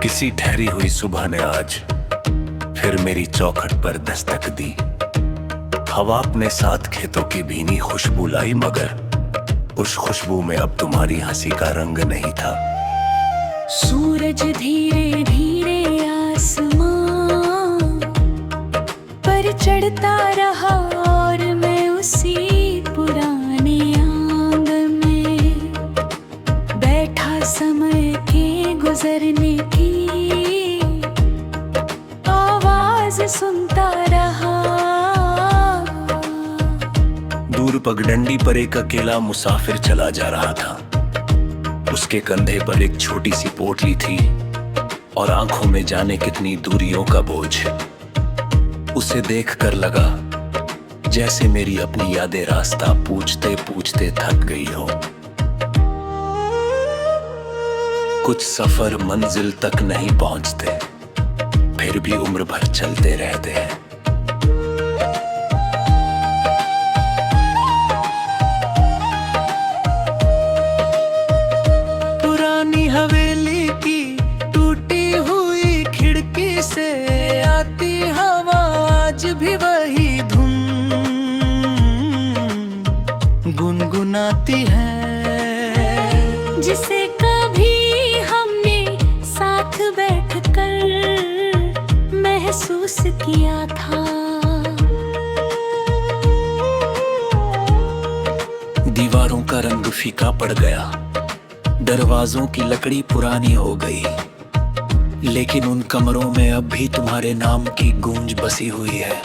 किसी ठहरी हुई सुबह ने आज फिर मेरी चौखट पर दस्तक दी। हवा अपने साथ खेतों की भीनी खुशबू लाई, मगर उस खुशबू में अब तुम्हारी हंसी का रंग नहीं था। सूरज धीरे धीरे आसमां पर चढ़ता रहा और मैं उसी पुराने आंगन में बैठा समय के गुजरने की आवाज सुनता रहा। दूर पगडंडी पर एक अकेला मुसाफिर चला जा रहा था। उसके कंधे पर एक छोटी सी पोटली थी और आंखों में जाने कितनी दूरियों का बोझ। उसे देखकर लगा जैसे मेरी अपनी यादें रास्ता पूछते पूछते थक गई हो। कुछ सफर मंजिल तक नहीं पहुंचते, फिर भी उम्र भर चलते रहते हैं। पुरानी हवेली की टूटी हुई खिड़की से आती हवा, आज भी वही धुन गुनगुनाती है जिसे कभी हमने साथ बैठकर महसूस किया था। दीवारों का रंग फीका पड़ गया, दरवाजों की लकड़ी पुरानी हो गई, लेकिन उन कमरों में अब भी तुम्हारे नाम की गूंज बसी हुई है।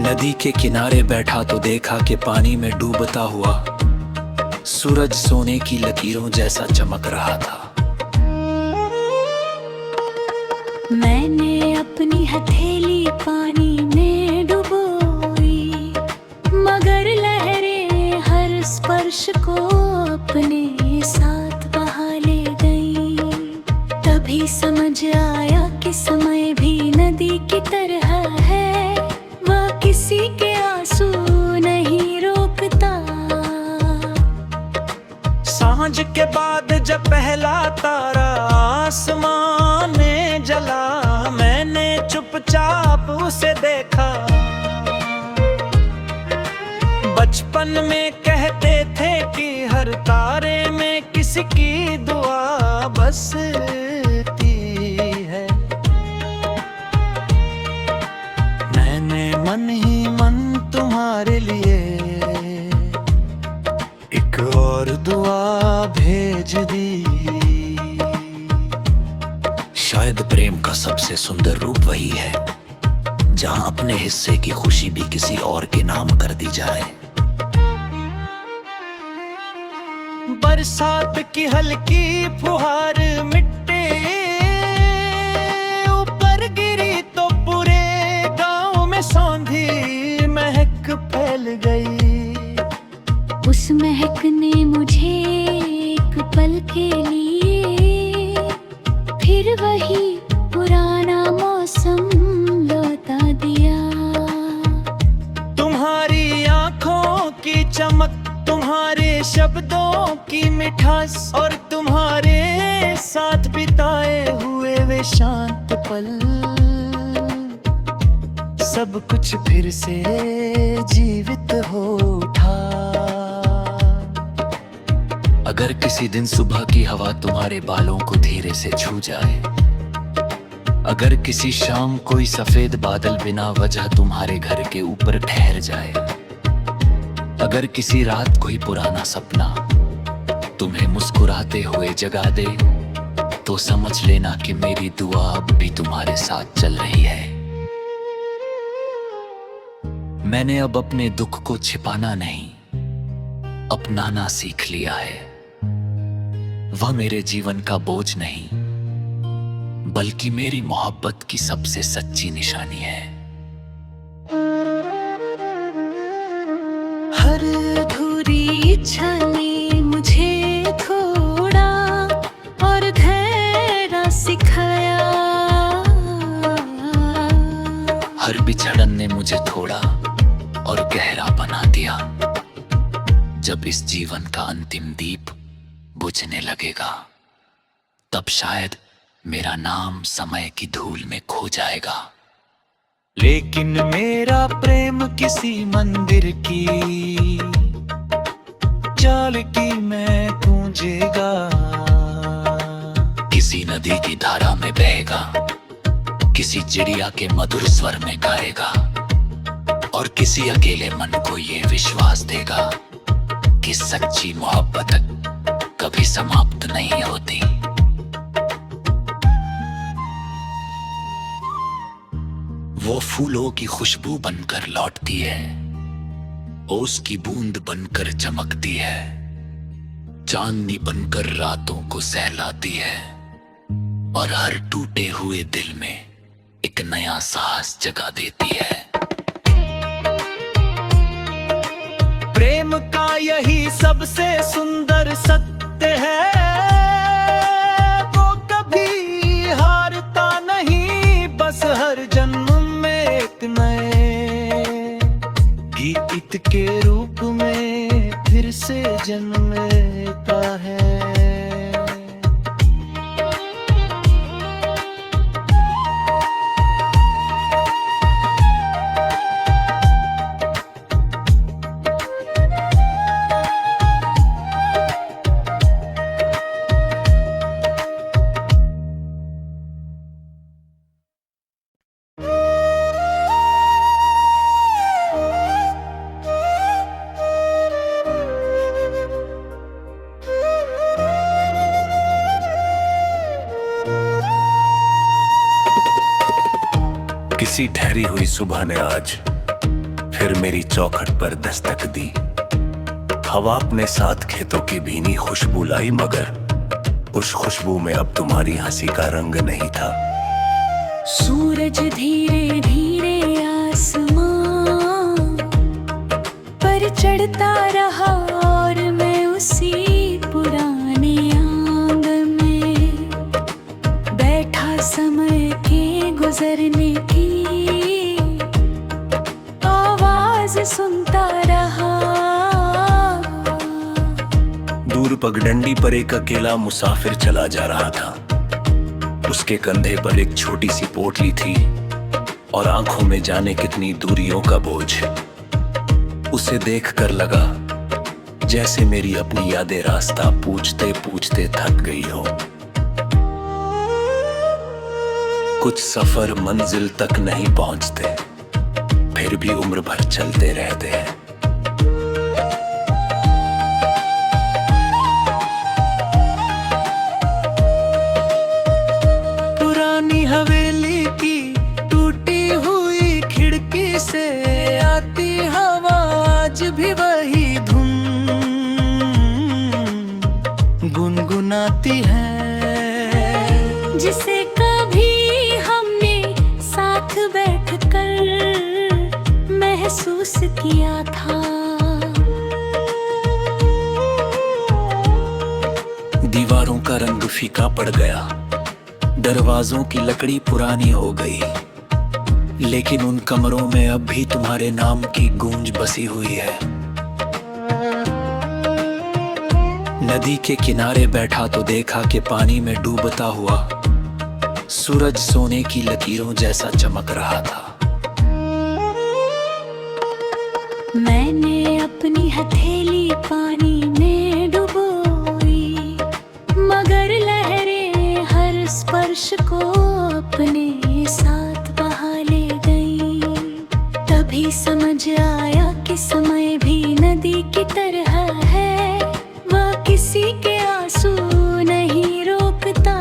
नदी के किनारे बैठा तो देखा कि पानी में डूबता हुआ सूरज सोने की लकीरों जैसा चमक रहा था। मैंने अपनी हथेली पानी में डुबोई, मगर लहरें हर स्पर्श को अपने साथ बहा ले गई। तभी समझ आया कि समय भी नदी की तरह है, वह किसी के आंसू नहीं रोकता। सांझ के बाद जब पहला तारा आसमान में जला, मैंने चुपचाप उसे देखा। बचपन में कहते थे कि हर तारे में किसी की दुआ बसती है। मैंने मन ही मन तुम्हारे लिए एक और दुआ भेज दी। शायद प्रेम का सबसे सुंदर रूप वही है जहां अपने हिस्से की खुशी भी किसी और के नाम कर दी जाए। बरसात की हल्की फुहार मिट्टी ऊपर गिरी तो पूरे गांव में सौंधी महक फैल गई। उस महक ने मुझे एक पल के लिए फिर वही पुराना मौसम लौटा दिया। तुम्हारी आंखों की चमक, तुम्हारे शब्दों की मिठास और तुम्हारे साथ बिताए हुए वे शांत पल, सब कुछ फिर से जीवित हो उठा। अगर किसी दिन सुबह की हवा तुम्हारे बालों को धीरे से छू जाए, अगर किसी शाम कोई सफेद बादल बिना वजह तुम्हारे घर के ऊपर ठहर जाए, अगर किसी रात कोई पुराना सपना तुम्हें मुस्कुराते हुए जगा दे, तो समझ लेना कि मेरी दुआ अब भी तुम्हारे साथ चल रही है। मैंने अब अपने दुख को छिपाना नहीं, अपनाना सीख लिया है। वह मेरे जीवन का बोझ नहीं, बल्कि मेरी मोहब्बत की सबसे सच्ची निशानी है। हर अधूरी इच्छा ने मुझे थोड़ा और धैर्य सिखाया। हर बिछड़न ने मुझे थोड़ा और गहरा बना दिया। जब इस जीवन का अंतिम दीप बुझने लगेगा। तब शायद मेरा नाम समय की धूल में खो जाएगा। लेकिन मेरा प्रेम किसी मंदिर की चाल की में गूंजेगा, किसी नदी की धारा में बहेगा, किसी चिड़िया के मधुर स्वर में गाएगा, और किसी अकेले मन को ये विश्वास देगा कि सच्ची मोहब्बत कभी समाप्त नहीं होती। वो फूलों की खुशबू बनकर लौटती है, ओस की बूंद बनकर चमकती है, चांदनी बनकर रातों को सहलाती है, और हर टूटे हुए दिल में एक नया साहस जगा देती है। प्रेम का यही सबसे सुंदर सत्य है, वो कभी हारता नहीं, बस हर जन्म में एक नए गीत के रूप में फिर से जन्म लेता है। किसी ठहरी हुई सुबह ने आज फिर मेरी चौखट पर दस्तक दी। हवा अपने साथ खेतों की भीनी खुशबू लाई, मगर उस खुशबू में अब तुम्हारी हंसी का रंग नहीं था। सूरज धीरे धीरे आसमां पर चढ़ता रहा, और मैं उसी पुराने आंगन में बैठा समय के गुजरने की आवाज सुनता रहा। दूर पगडंडी पर एक अकेला मुसाफिर चला जा रहा था। उसके कंधे पर एक छोटी सी पोटली थी, और आंखों में जाने कितनी दूरियों का बोझ। उसे देखकर लगा जैसे मेरी अपनी यादें रास्ता पूछते पूछते थक गई हो। कुछ सफर मंजिल तक नहीं पहुंचते, फिर भी उम्र भर चलते रहते हैं। पुरानी हवेली की टूटी हुई खिड़की से आती हवा, आज भी वही धुन गुनगुनाती है, जिसे कभी हमने साथ बैठकर महसूस किया था। दीवारों का रंग फीका पड़ गया, दरवाजों की लकड़ी पुरानी हो गई, लेकिन उन कमरों में अब भी तुम्हारे नाम की गूंज बसी हुई है। नदी के किनारे बैठा तो देखा कि पानी में डूबता हुआ सूरज सोने की लकीरों जैसा चमक रहा था। मैंने अपनी हथेली पानी में डुबोई, मगर लहरें हर स्पर्श को अपने साथ बहा ले गई। तभी समझ आया कि समय भी नदी की तरह है, वह किसी के आंसू नहीं रोकता।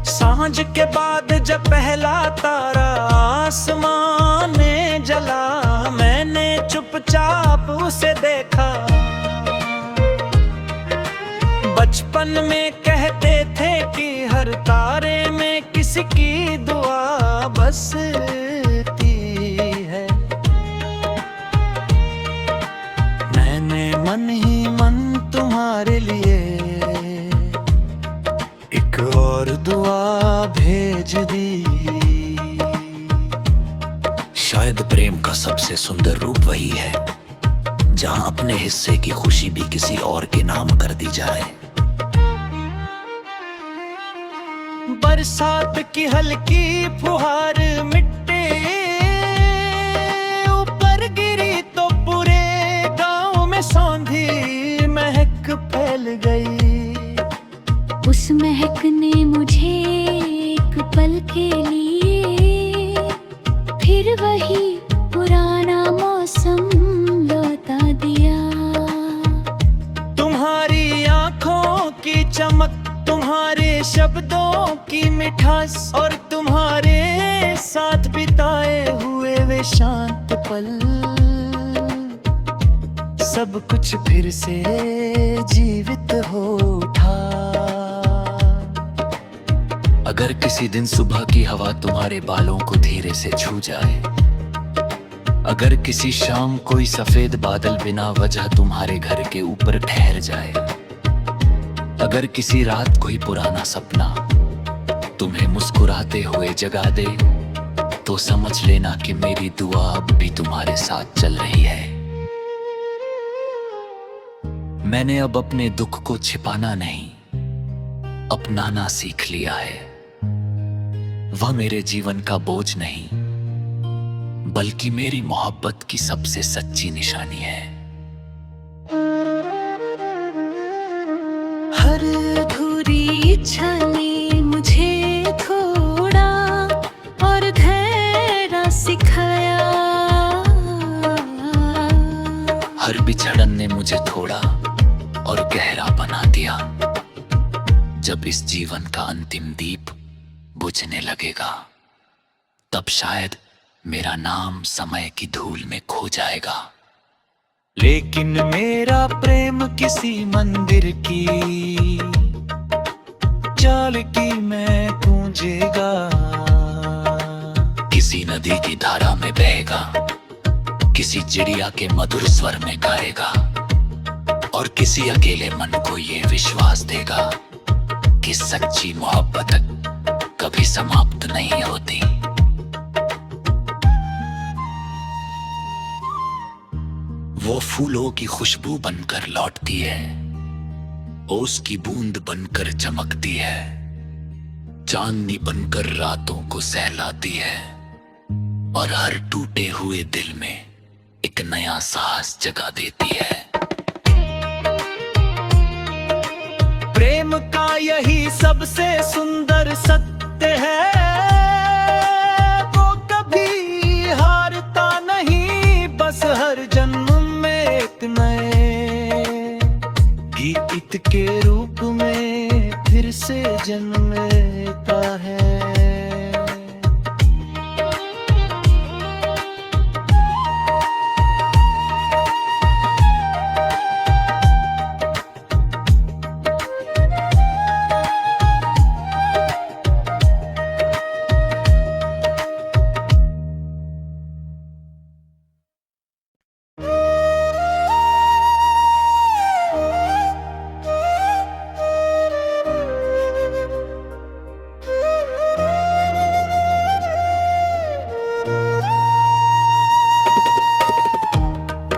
सांझ के बाद जब पहला तारा आसमान में जला, मैंने चुपचाप उसे देखा। बचपन में कहते थे कि हर तारे में किसी की दुआ बसती है। मैंने मन ही मन तुम्हारे लिए एक और दुआ भेज दी। शायद प्रेम का सबसे सुंदर रूप वही है जहां अपने हिस्से की खुशी भी किसी और के नाम कर दी जाए। बरसात की हल्की फुहार मिट्टी ऊपर गिरी तो पूरे गांव में सौंधी महक फैल गई। उस महक ने मुझे एक पल के लिए फिर वही पुराना मौसम लौटा दिया। तुम्हारी आंखों की चमक, तुम्हारे शब्दों की मिठास और तुम्हारे साथ बिताए हुए वे शांत पल, सब कुछ फिर से जीवित हो उठा। अगर किसी दिन सुबह की हवा तुम्हारे बालों को धीरे से छू जाए, अगर किसी शाम कोई सफेद बादल बिना वजह तुम्हारे घर के ऊपर ठहर जाए, अगर किसी रात कोई पुराना सपना तुम्हें मुस्कुराते हुए जगा दे, तो समझ लेना कि मेरी दुआ अब भी तुम्हारे साथ चल रही है। मैंने अब अपने दुख को छिपाना नहीं, अपनाना सीख लिया है। वह मेरे जीवन का बोझ नहीं, बल्कि मेरी मोहब्बत की सबसे सच्ची निशानी है। हर अधूरी इच्छा ने मुझे थोड़ा और धैर्य सिखाया। हर बिछड़न ने मुझे थोड़ा और गहरा बना दिया। जब इस जीवन का अंतिम दीप बुझने लगेगा, तब शायद मेरा नाम समय की धूल में खो जाएगा। लेकिन मेरा प्रेम किसी मंदिर की चाल की में गूंजेगा, किसी नदी की धारा में बहेगा, किसी चिड़िया के मधुर स्वर में गाएगा, और किसी अकेले मन को ये विश्वास देगा कि सच्ची मोहब्बत कभी समाप्त नहीं होती। वो फूलों की खुशबू बनकर लौटती है, ओस की बूंद बनकर चमकती है, चांदनी बनकर रातों को सहलाती है, और हर टूटे हुए दिल में एक नया साहस जगा देती है। प्रेम का यही सबसे सुंदर सत्य है, वो कभी हारता नहीं, बस हर जन्म एक नए गीत के रूप में फिर से जन्म लेता है।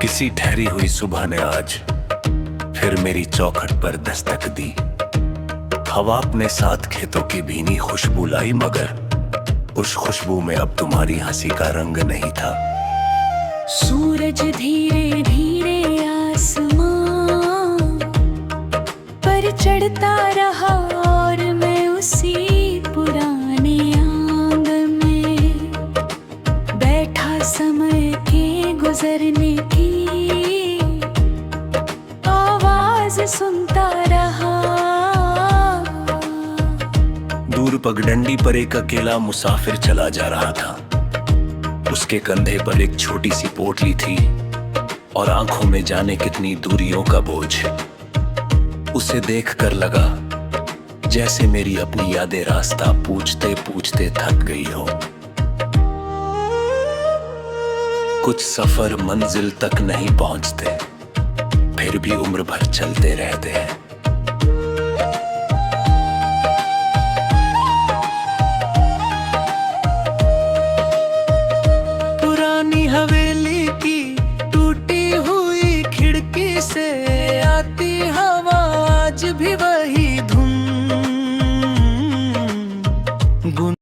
किसी ठहरी हुई सुबह ने आज फिर मेरी चौखट पर दस्तक दी। हवा अपने साथ खेतों की भीनी खुशबू लाई, मगर उस खुशबू में अब तुम्हारी हंसी का रंग नहीं था। सूरज धीरे धीरे आसमां पर चढ़ता रहा, और मैं उसी पुराने आंगन में बैठा समय के गुजरने की आवाज सुनता रहा। दूर पगडंडी पर एक अकेला मुसाफिर चला जा रहा था। उसके कंधे पर एक छोटी सी पोटली थी और आंखों में जाने कितनी दूरियों का बोझ। उसे देखकर लगा जैसे मेरी अपनी यादें रास्ता पूछते पूछते थक गई हो। कुछ सफर मंजिल तक नहीं पहुंचते, फिर भी उम्र भर चलते रहते हैं। पुरानी हवेली की टूटी हुई खिड़की से आती हवा आज भी